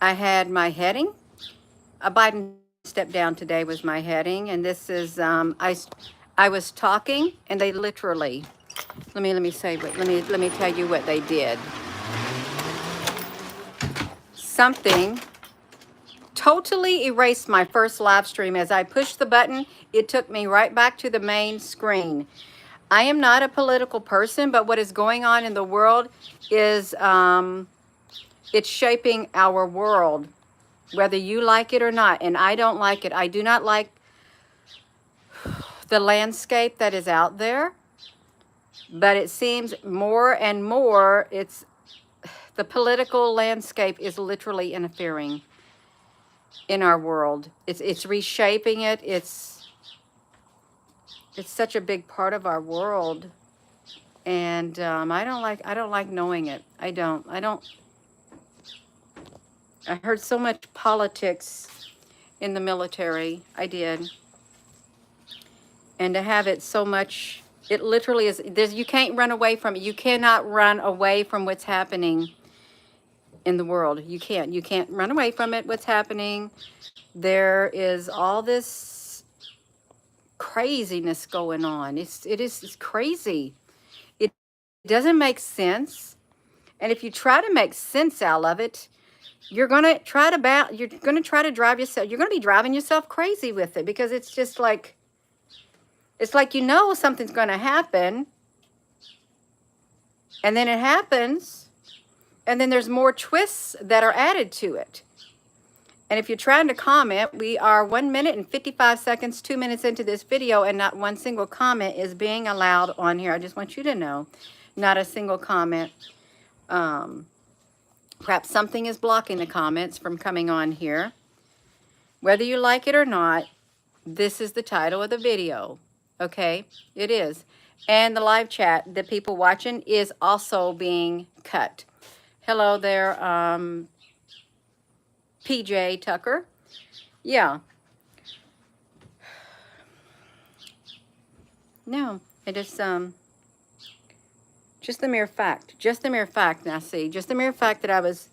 I had my heading. A Biden step down today was my heading, and this is I was talking, and they literally let me say what let me tell you what they did. Something totally erased my first live stream. As I pushed the button, it took me right back to the main screen. I am not a political person, but what is going on in the world is it's shaping our world, whether you like it or not. And I don't like it. I do not like the landscape that is out there, but it seems more and more the political landscape is literally interfering in our world. It's reshaping it. It's such a big part of our world, and I don't like knowing it. I heard so much politics in the military. I did, and to have it so much, it literally is. You can't run away from it. You cannot run away from what's happening in the world. You can't run away from it. What's happening? There is all this craziness going on. It's crazy. It doesn't make sense. And if you try to make sense out of it, you're gonna try to drive yourself. You're gonna be driving yourself crazy with it, because it's just like something's gonna happen, and then it happens, and then there's more twists that are added to it. And if you're trying to comment, we are 1 minute and 55 seconds, 2 minutes into this video, and not one single comment is being allowed on here. I just want you to know, not a single comment. Perhaps something is blocking the comments from coming on here. Whether you like it or not, this is the title of the video. Okay, it is. And the live chat, the people watching, is also being cut. Hello there, PJ Tucker. Yeah. No, it is just the mere fact. Just the mere fact. Now see, just the mere fact that I was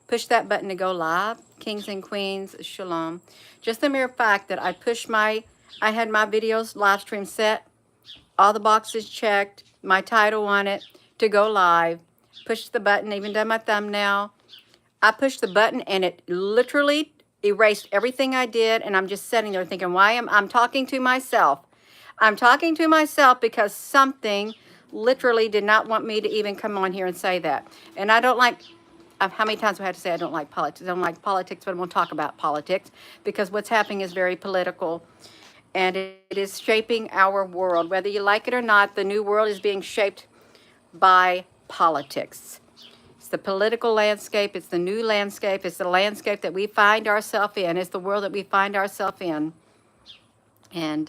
push that button to go live. Kings and Queens, shalom. Just the mere fact that I had my videos live stream set, all the boxes checked, my title on it to go live, pushed the button, even done my thumbnail. I pushed the button and it literally erased everything I did, and I'm just sitting there thinking, I'm talking to myself. I'm talking to myself because something literally did not want me to even come on here and say that. And I don't like, how many times do I have to say I don't like politics? I don't like politics, but I won't talk about politics, because what's happening is very political, and it is shaping our world. Whether you like it or not, the new world is being shaped by politics. It's the political landscape. It's the new landscape. It's the landscape that we find ourselves in. It's the world that we find ourselves in. And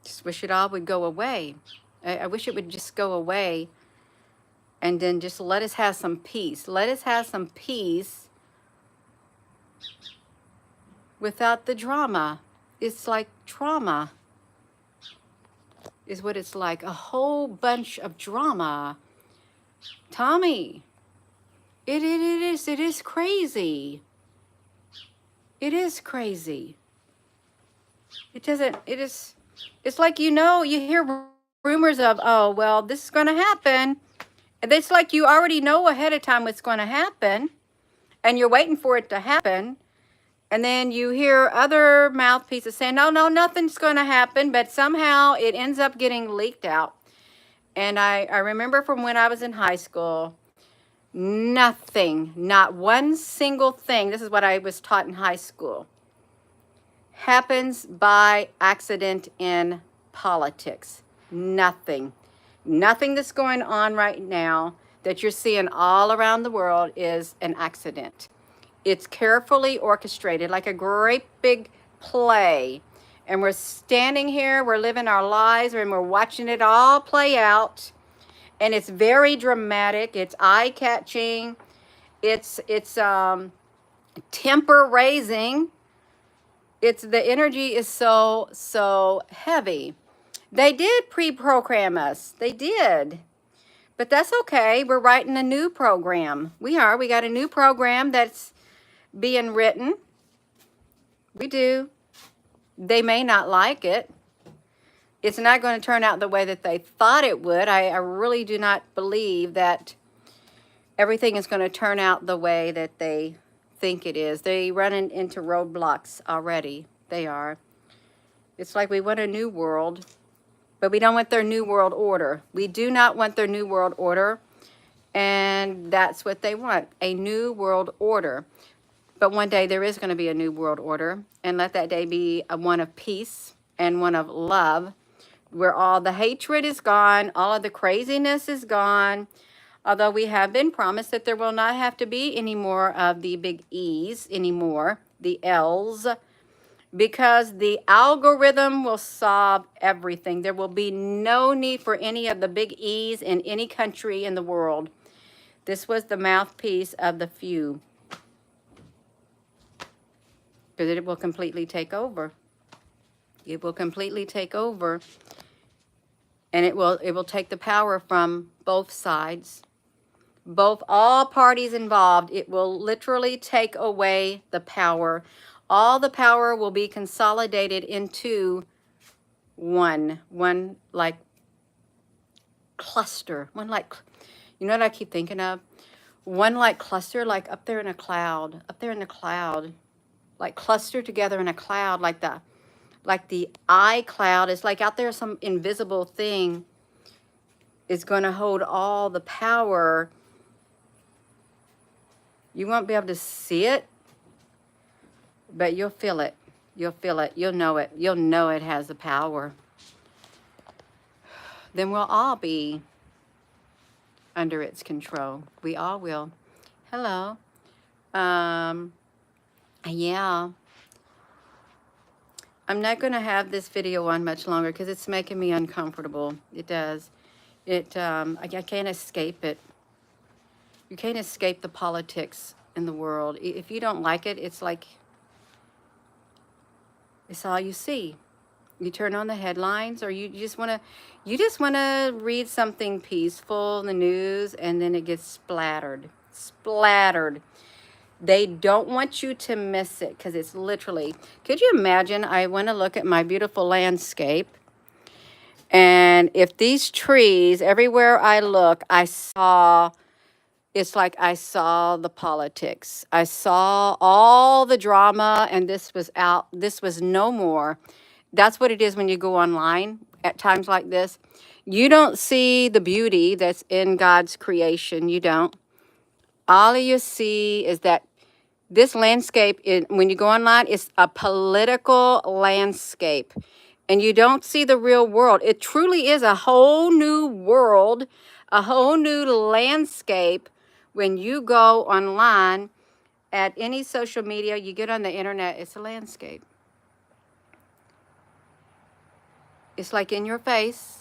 just wish it all would go away. I wish it would just go away, and then just let us have some peace. Let us have some peace without the drama. It's like trauma is what it's like. A whole bunch of drama. Tommy, it is crazy. It is crazy. It's like, you hear rumors of, oh, well, this is going to happen. And it's like you already know ahead of time what's going to happen, and you're waiting for it to happen. And then you hear other mouthpieces saying, no, nothing's going to happen, but somehow it ends up getting leaked out. And I remember from when I was in high school, nothing, not one single thing, this is what I was taught in high school, happens by accident in politics. Nothing. Nothing that's going on right now that you're seeing all around the world is an accident. It's carefully orchestrated, like a great big play. And we're standing here, we're living our lives, and we're watching it all play out. And it's very dramatic. It's eye-catching. It's temper raising. The energy is so heavy. They did pre-program us. They did. But that's okay. We're writing a new program. We are. We got a new program that's being written. We do. They may not like it. It's not going to turn out the way that they thought it would. I really do not believe that everything is going to turn out the way that they think it is. They run into roadblocks already. They are. It's like we want a new world, but we don't want their new world order. We do not want their new world order, and that's what they want, a new world order. But one day there is going to be a new world order, and let that day be one of peace and one of love, where all the hatred is gone, all of the craziness is gone. Although we have been promised that there will not have to be any more of the big E's anymore, the L's, because the algorithm will solve everything. There will be no need for any of the big E's in any country in the world. This was the mouthpiece of the few, because it will completely take over. It will completely take over, and it will take the power from both sides, all parties involved. It will literally take away the power. All the power will be consolidated into one like cluster, one like, you know what I keep thinking of? One like cluster, like up there in a cloud, like clustered together in a cloud, like the eye cloud. It's like out there some invisible thing is going to hold all the power. You won't be able to see it, but you'll feel it. You'll feel it. You'll know it. You'll know it has the power. Then we'll all be under its control. We all will. Hello. Yeah. I'm not going to have this video on much longer because it's making me uncomfortable. It does. I can't escape it. You can't escape the politics in the world. If you don't like it, it's like, it's all you see. You turn on the headlines, or you just want to read something peaceful in the news, and then it gets splattered. They don't want you to miss it, because it's literally, could you imagine? I want to look at my beautiful landscape, and if these trees, everywhere I look, it's like I saw the politics. I saw all the drama, and this was no more. That's what it is when you go online at times like this. You don't see the beauty that's in God's creation. You don't. All you see is that this landscape, when you go online, is a political landscape. And you don't see the real world. It truly is a whole new world, a whole new landscape. When you go online at any social media, you get on the internet, it's a landscape. It's like in your face.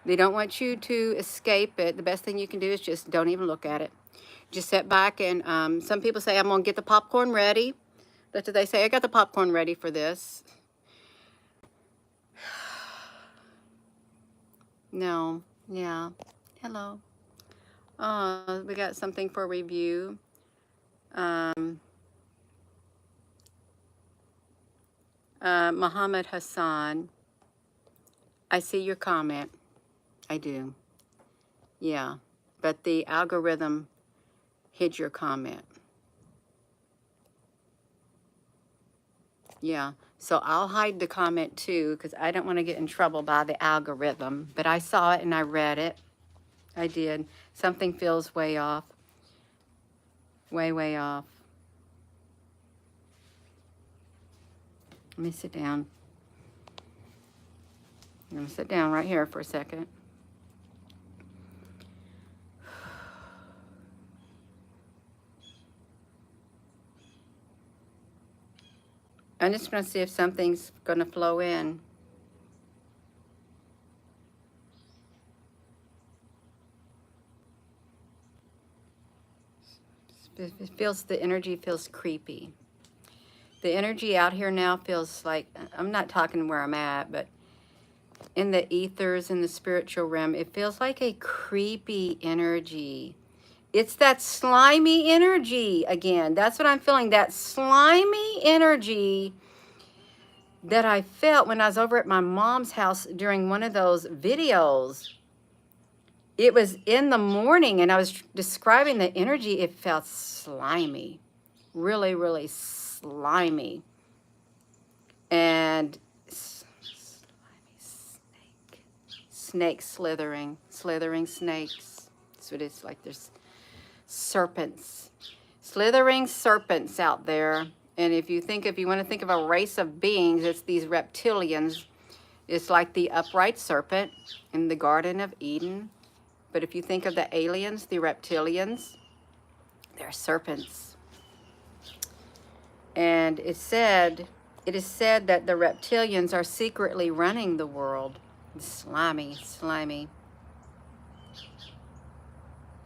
They don't want you to escape it. The best thing you can do is just don't even look at it. Just sit back, and some people say, I'm going to get the popcorn ready. That's what they say. I got the popcorn ready for this. No. Yeah. Hello. We got something for review. Muhammad Hassan, I see your comment. I do. Yeah, but the algorithm hid your comment. Yeah, so I'll hide the comment too, because I don't want to get in trouble by the algorithm. But I saw it and I read it. I did. Something feels way off. Way off. Let me sit down. I'm going to sit down right here for a second. I'm just going to see if something's going to flow in. The energy feels creepy. The energy out here now feels like, I'm not talking where I'm at, but in the ethers, in the spiritual realm. It feels like a creepy energy. It's that slimy energy again. That's what I'm feeling, that slimy energy that I felt when I was over at my mom's house during one of those videos. It was in the morning and I was describing the energy. It felt slimy, really, really slimy. And snakes slithering snakes. That's what it's like. There's serpents, slithering serpents out there. And if you want to think of a race of beings, it's these reptilians. It's like the upright serpent in the Garden of Eden. But if you think of the aliens, the reptilians, they're serpents. And it is said that the reptilians are secretly running the world. Slimy.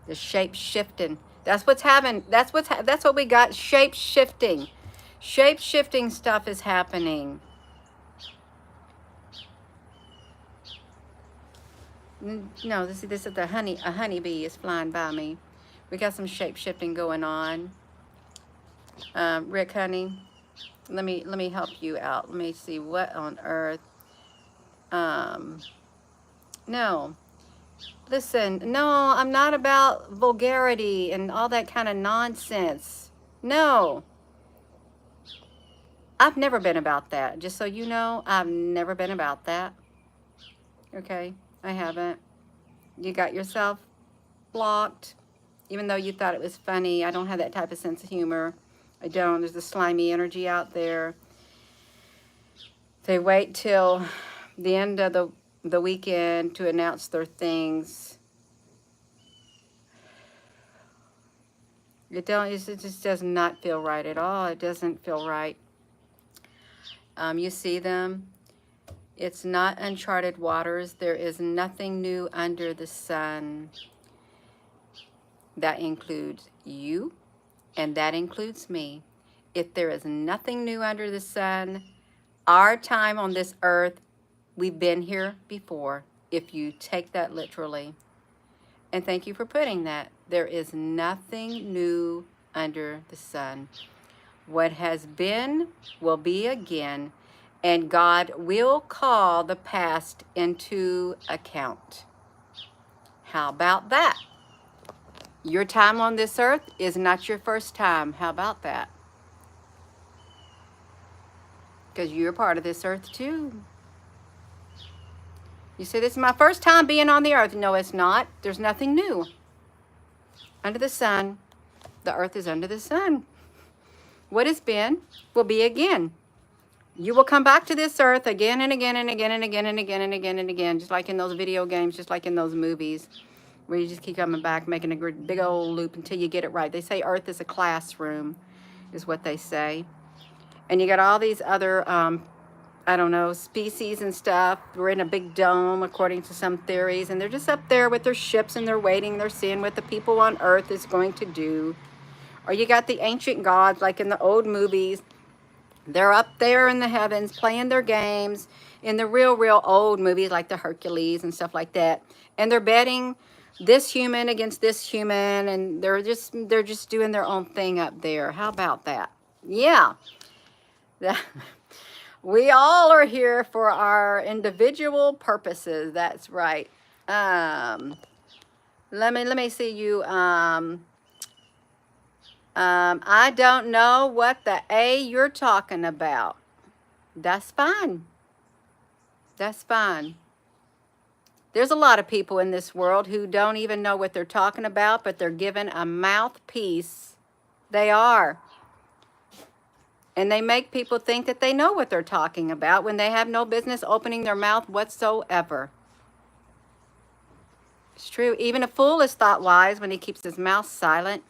The shape shifting. That's what's happening. That's what we got. Shape shifting. Shape shifting stuff is happening. No, this is a honeybee is flying by me. We got some shape shifting going on. Rick, honey, let me help you out. Let me see what on earth. No. Listen, no, I'm not about vulgarity and all that kind of nonsense. No. I've never been about that. Just so you know, I've never been about that. Okay, I haven't. You got yourself blocked, even though you thought it was funny. I don't have that type of sense of humor. I don't. There's a slimy energy out there. They wait till the end of the weekend to announce their things. It just does not feel right at all. It doesn't feel right. You see them. It's not uncharted waters. There is nothing new under the sun. That includes you, and that includes me. If there is nothing new under the sun, our time on this earth, we've been here before, if you take that literally. And thank you for putting that. There is nothing new under the sun. What has been will be again, and God will call the past into account. How about that? Your time on this earth is not your first time. How about that? Because you're part of this earth too. You say, this is my first time being on the earth. No, it's not. There's nothing new under the sun. The earth is under the sun. What has been will be again. You will come back to this earth again and again and again and again and again and again and again, just like in those video games, just like in those movies, where you just keep coming back, making a big old loop until you get it right. They say earth is a classroom, is what they say. And you got all these other, I don't know, species and stuff. We're in a big dome, according to some theories, and they're just up there with their ships, and they're waiting. They're seeing what the people on earth is going to do. Or you got the ancient gods, like in the old movies. They're up there in the heavens playing their games in the real old movies, like the Hercules and stuff like that. And they're betting this human against this human, and they're just doing their own thing up there. How about that? Yeah. We all are here for our individual purposes. That's right. Let me see you. I don't know what the A you're talking about. That's fine. That's fine. There's a lot of people in this world who don't even know what they're talking about, but they're given a mouthpiece. They are. And they make people think that they know what they're talking about when they have no business opening their mouth whatsoever. It's true. Even a fool is thought wise when he keeps his mouth silent.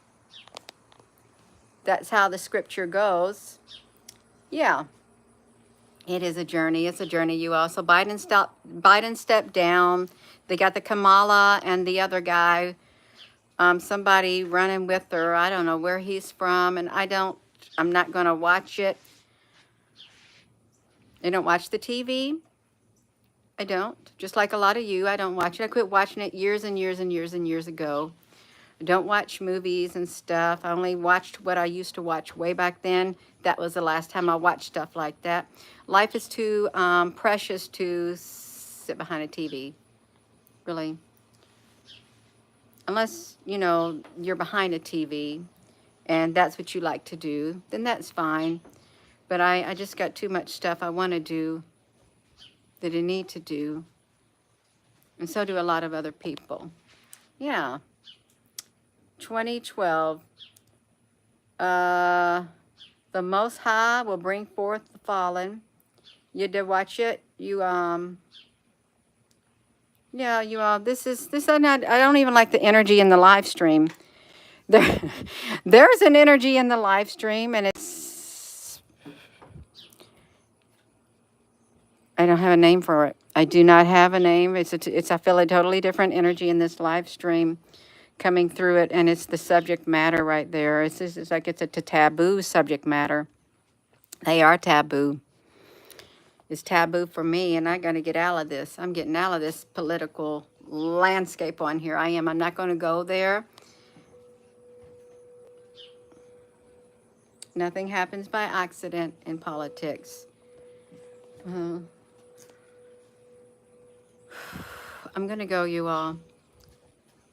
That's how the scripture goes. Yeah. It is a journey. It's a journey, you all. So Biden stepped down. They got the Kamala and the other guy, somebody running with her. I don't know where he's from, and I'm not going to watch it. I don't watch the TV. I don't. Just like a lot of you, I don't watch it. I quit watching it years and years and years and years ago. I don't watch movies and stuff. I only watched what I used to watch way back then. That was the last time I watched stuff like that. Life is too precious to sit behind a TV, really. Unless, you know, you're behind a TV and that's what you like to do, then that's fine. But I just got too much stuff I want to do that I need to do. And so do a lot of other people. Yeah. 2012. The Most High will bring forth the fallen. You did watch it. You yeah, this I don't even like the energy in the live stream. There there's an energy in the live stream, and I don't have a name for it. I do not have a name. I feel a totally different energy in this live stream coming through it, and it's the subject matter right there. It's like it's a taboo subject matter. They are taboo. It's taboo for me, and I got to get out of this. I'm getting out of this political landscape on here. I am. I'm not going to go there. Nothing happens by accident in politics. I'm going to go, you all.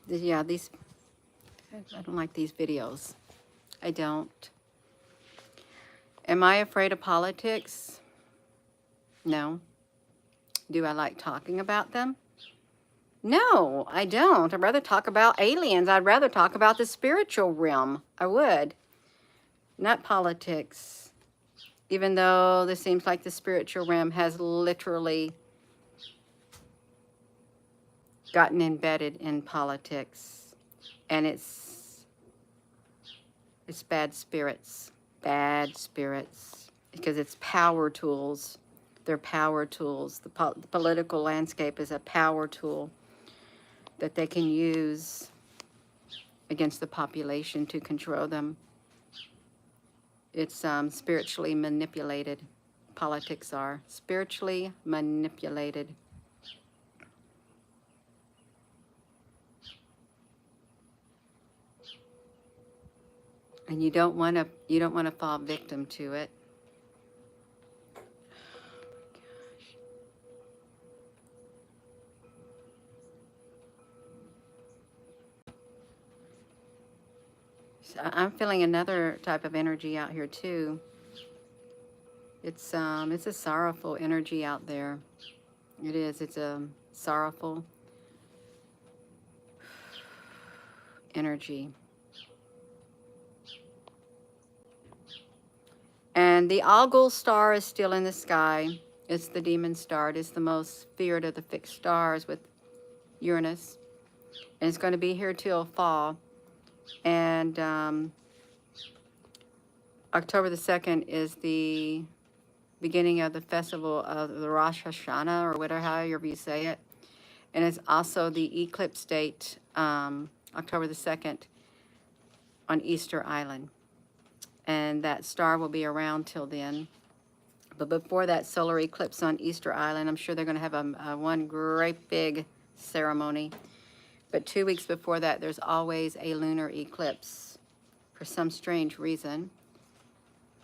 Yeah, I don't like these videos. I don't. Am I afraid of politics? No. Do I like talking about them? No, I don't. I'd rather talk about aliens. I'd rather talk about the spiritual realm. I would. Not politics. Even though this seems like the spiritual realm has literally gotten embedded in politics. And it's bad spirits. Bad spirits. Because it's power tools. They're power tools. The political landscape is a power tool that they can use against the population to control them. It's spiritually manipulated. Politics are spiritually manipulated. And you don't want to fall victim to it. I'm feeling another type of energy out here too. It's a sorrowful energy out there. It is. It's a sorrowful energy. And the Algol star is still in the sky. It's the demon star. It is the most feared of the fixed stars with Uranus. And it's going to be here till fall. And October the 2nd is the beginning of the festival of the Rosh Hashanah, or whatever, however you say it. And it's also the eclipse date, October the 2nd, on Easter Island. And that star will be around till then. But before that solar eclipse on Easter Island, I'm sure they're going to have a one great big ceremony. But 2 weeks before that, there's always a lunar eclipse for some strange reason.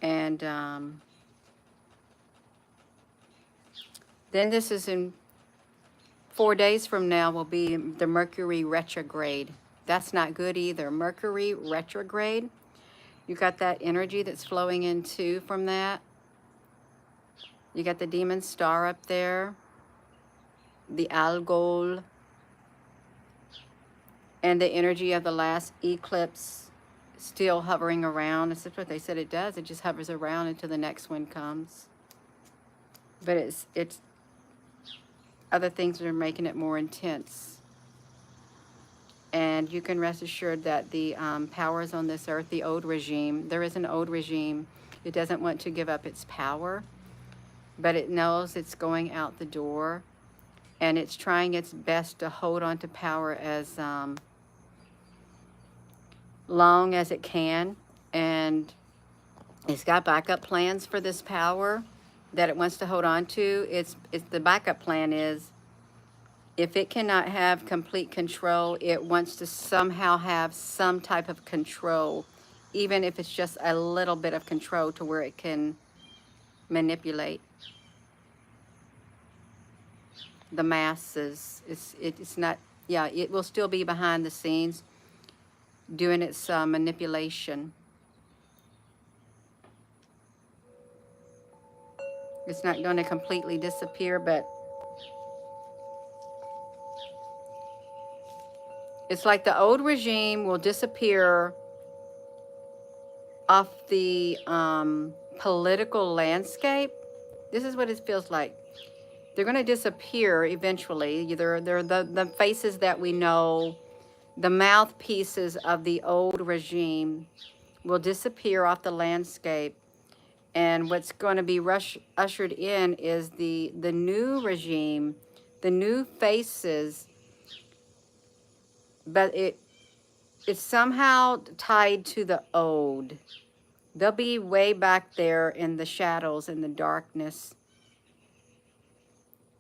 And then this is in 4 days from now will be the Mercury retrograde. That's not good either. Mercury retrograde. You got that energy that's flowing in too from that. You got the demon star up there. The Algol. And the energy of the last eclipse still hovering around. That's what they said it does. It just hovers around until the next one comes. But it's other things that are making it more intense. And you can rest assured that the powers on this earth, the old regime, there is an old regime. It doesn't want to give up its power, but it knows it's going out the door, and it's trying its best to hold on to power as long as it can. And it's got backup plans for this power. that it wants to hold on to. It's the backup plan is, if it cannot have complete control, it wants to somehow have some type of control, even if it's just a little bit of control to where it can manipulate the masses. It's not, yeah, it will still be behind the scenes doing its manipulation. It's not going to completely disappear, but it's like the old regime will disappear off the political landscape. This is what it feels like. They're going to disappear eventually. They're the faces that we know, the mouthpieces of the old regime will disappear off the landscape. And what's going to be ushered in is the new regime, the new faces, but it's somehow tied to the old. They'll be way back there in the shadows, in the darkness.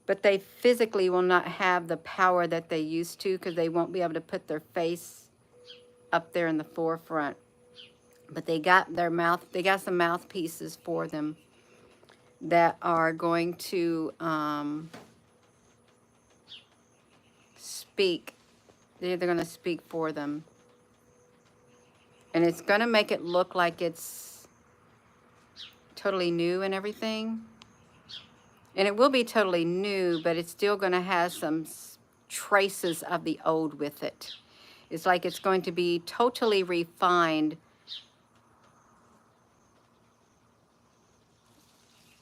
But they physically will not have the power that they used to, because they won't be able to put their face up there in the forefront. But they got some mouthpieces for them that are going to speak. They're going to speak for them. And it's going to make it look like it's totally new and everything. And it will be totally new, but it's still going to have some traces of the old with it. It's like it's going to be totally refined.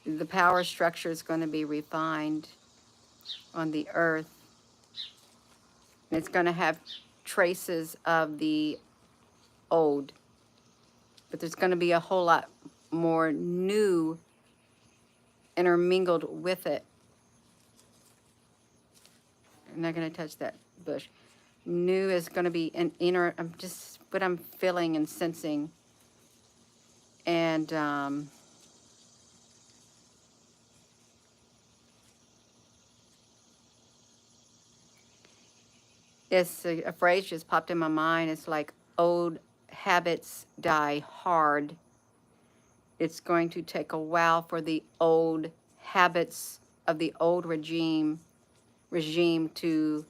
The power structure is going to be refined on the earth. And it's going to have traces of the old. But there's going to be a whole lot more new intermingled with it. I'm not going to touch that bush. New is going to be an inner, just what I'm feeling and sensing. And it's a phrase just popped in my mind. It's like, old habits die hard. It's going to take a while for the old habits of the old regime to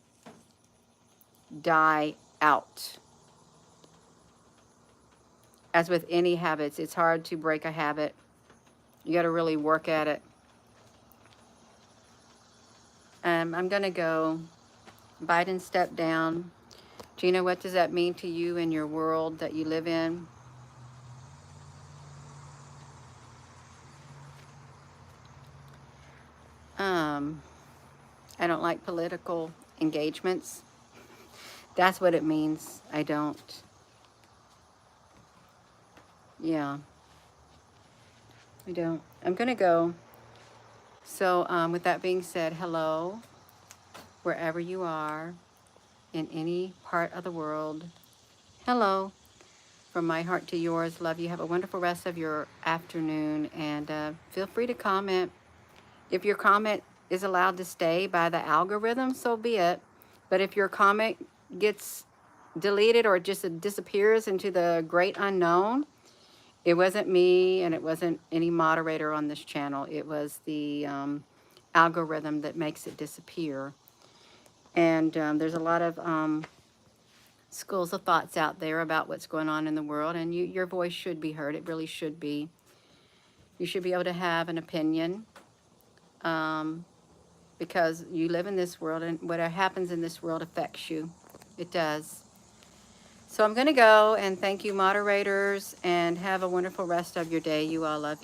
die out. As with any habits, it's hard to break a habit. You got to really work at it. I'm going to go. Biden stepped down. Gina, what does that mean to you in your world that you live in? I don't like political engagements. That's what it means. I don't. Yeah. I don't. I'm going to go. So with that being said, hello, wherever you are, in any part of the world. Hello. From my heart to yours. Love you. Have a wonderful rest of your afternoon. And feel free to comment. If your comment is allowed to stay by the algorithm, so be it. But if your comment gets deleted or just disappears into the great unknown, it wasn't me and it wasn't any moderator on this channel. It was the algorithm that makes it disappear. And there's a lot of schools of thoughts out there about what's going on in the world, and your voice should be heard. It really should be. You should be able to have an opinion, because you live in this world, and whatever happens in this world affects you. It does. So I'm going to go, and thank you, moderators, and have a wonderful rest of your day. You all, love you.